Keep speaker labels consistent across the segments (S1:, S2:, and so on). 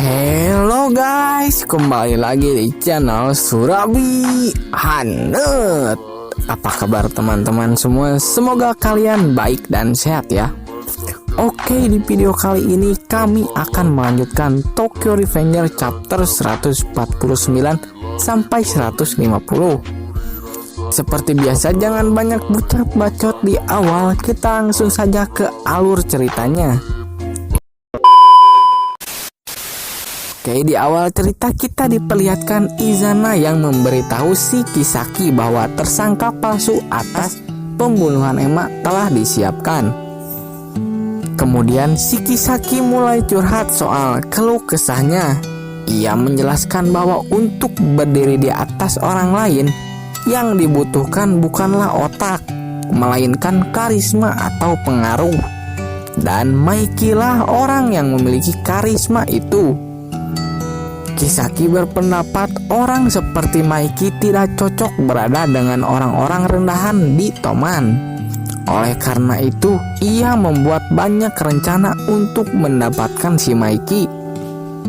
S1: Hello guys, kembali lagi di channel Surabi Hanet. Apa kabar teman-teman semua? Semoga kalian baik dan sehat ya. Oke, di video kali ini kami akan melanjutkan Tokyo Revenger chapter 149 sampai 150. Seperti biasa, jangan banyak bacot di awal, kita langsung saja ke alur ceritanya. Oke, di awal cerita kita diperlihatkan Izana yang memberitahu si Kisaki bahwa tersangka palsu atas pembunuhan Ema telah disiapkan. Kemudian si Kisaki mulai curhat soal keluh kesahnya. Ia menjelaskan bahwa untuk berdiri di atas orang lain, yang dibutuhkan bukanlah otak, melainkan karisma atau pengaruh. Dan Maiki lah orang yang memiliki karisma itu. Kisaki berpendapat orang seperti Maiki tidak cocok berada dengan orang-orang rendahan di Toman. Oleh karena itu, ia membuat banyak rencana untuk mendapatkan si Maiki.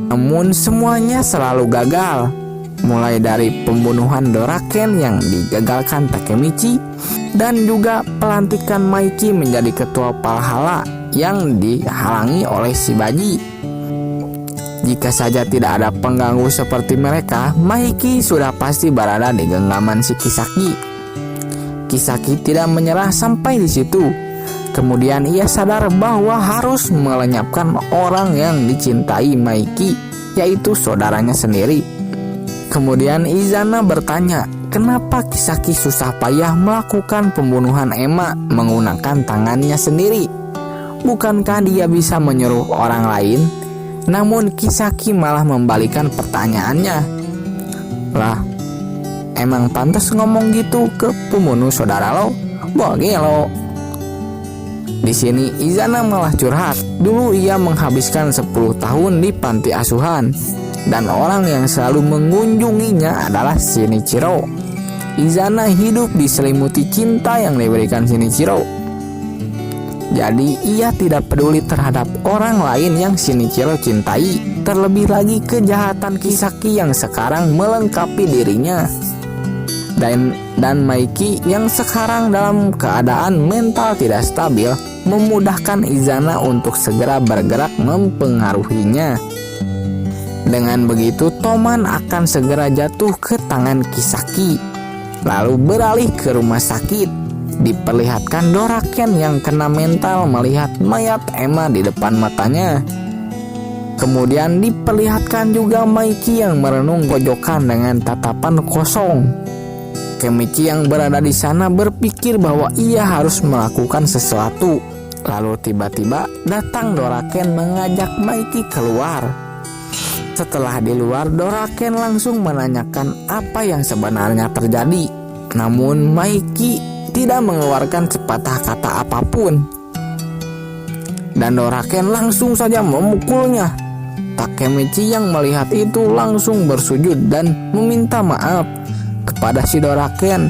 S1: Namun semuanya selalu gagal. Mulai dari pembunuhan Doraken yang digagalkan Takemichi, dan juga pelantikan Maiki menjadi ketua Valhalla yang dihalangi oleh si Baji. Jika saja tidak ada pengganggu seperti mereka, Maiki sudah pasti berada di genggaman si Kisaki. Kisaki tidak menyerah sampai di situ. Kemudian ia sadar bahwa harus melenyapkan orang yang dicintai Maiki, yaitu saudaranya sendiri. Kemudian Izana bertanya, kenapa Kisaki susah payah melakukan pembunuhan Ema menggunakan tangannya sendiri? Bukankah dia bisa menyuruh orang lain? Namun Kisaki malah membalikan pertanyaannya. Lah, emang pantas ngomong gitu ke pembunuh saudara lo? Boge lo. Di sini Izana malah curhat. Dulu ia menghabiskan 10 tahun di panti asuhan, dan orang yang selalu mengunjunginya adalah Shinichiro. Izana hidup diselimuti cinta yang diberikan Shinichiro. Jadi ia tidak peduli terhadap orang lain yang Shinichiro cintai. Terlebih lagi kejahatan Kisaki yang sekarang melengkapi dirinya. Dan Maiki yang sekarang dalam keadaan mental tidak stabil memudahkan Izana untuk segera bergerak mempengaruhinya. Dengan begitu, Toman akan segera jatuh ke tangan Kisaki. Lalu beralih ke rumah sakit. Diperlihatkan Doraken yang kena mental melihat mayat Ema di depan matanya. Kemudian diperlihatkan juga Maiki yang merenung pojokan dengan tatapan kosong. Kemichi yang berada di sana berpikir bahwa ia harus melakukan sesuatu. Lalu tiba-tiba datang Doraken mengajak Maiki keluar. Setelah di luar, Doraken langsung menanyakan apa yang sebenarnya terjadi. Namun Maiki tidak mengeluarkan sepatah kata apapun. Dan Doraken langsung saja memukulnya. Takemichi yang melihat itu langsung bersujud dan meminta maaf kepada si Doraken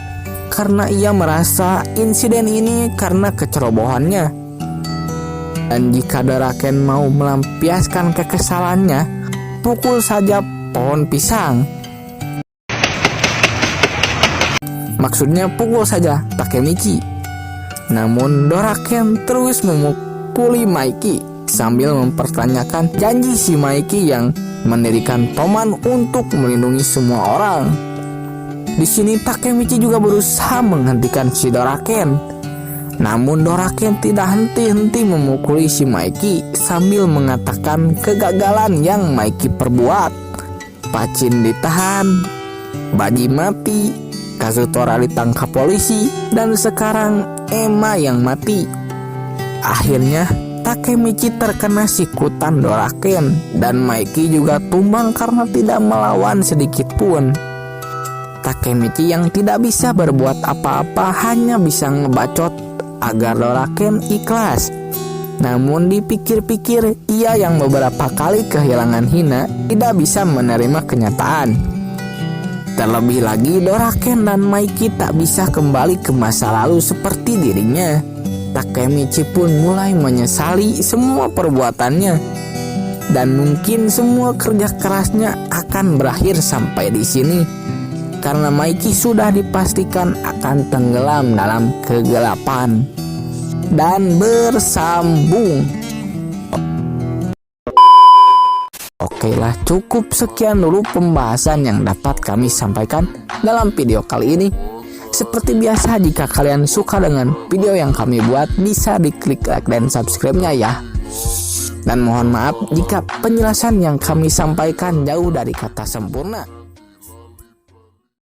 S1: karena ia merasa insiden ini karena kecerobohannya. Dan jika Doraken mau melampiaskan kekesalannya, pukul saja pohon pisang. Maksudnya pukul saja Takemichi. Namun Doraken terus memukuli Maiki sambil mempertanyakan janji si Maiki yang mendirikan Toman untuk melindungi semua orang. Di sini Takemichi juga berusaha menghentikan si Doraken. Namun Doraken tidak henti-henti memukuli si Maiki sambil mengatakan kegagalan yang Maiki perbuat. Pacin ditahan, Baji mati, Kazutora ditangkap polisi, dan sekarang Ema yang mati. Akhirnya Takemichi terkena sikutan Doraken, dan Maiki juga tumbang karena tidak melawan sedikit pun. Takemichi yang tidak bisa berbuat apa-apa hanya bisa ngebacot agar Doraken ikhlas. Namun dipikir-pikir, ia yang beberapa kali kehilangan Hina tidak bisa menerima kenyataan. Terlebih lagi Doraken dan Maiki tak bisa kembali ke masa lalu seperti dirinya. Takemichi pun mulai menyesali semua perbuatannya. Dan mungkin semua kerja kerasnya akan berakhir sampai di sini, karena Mikey sudah dipastikan akan tenggelam dalam kegelapan. Dan bersambung. Oke lah, cukup sekian dulu pembahasan yang dapat kami sampaikan dalam video kali ini. Seperti biasa, jika kalian suka dengan video yang kami buat, bisa diklik like dan subscribe-nya ya. Dan mohon maaf jika penjelasan yang kami sampaikan jauh dari kata sempurna.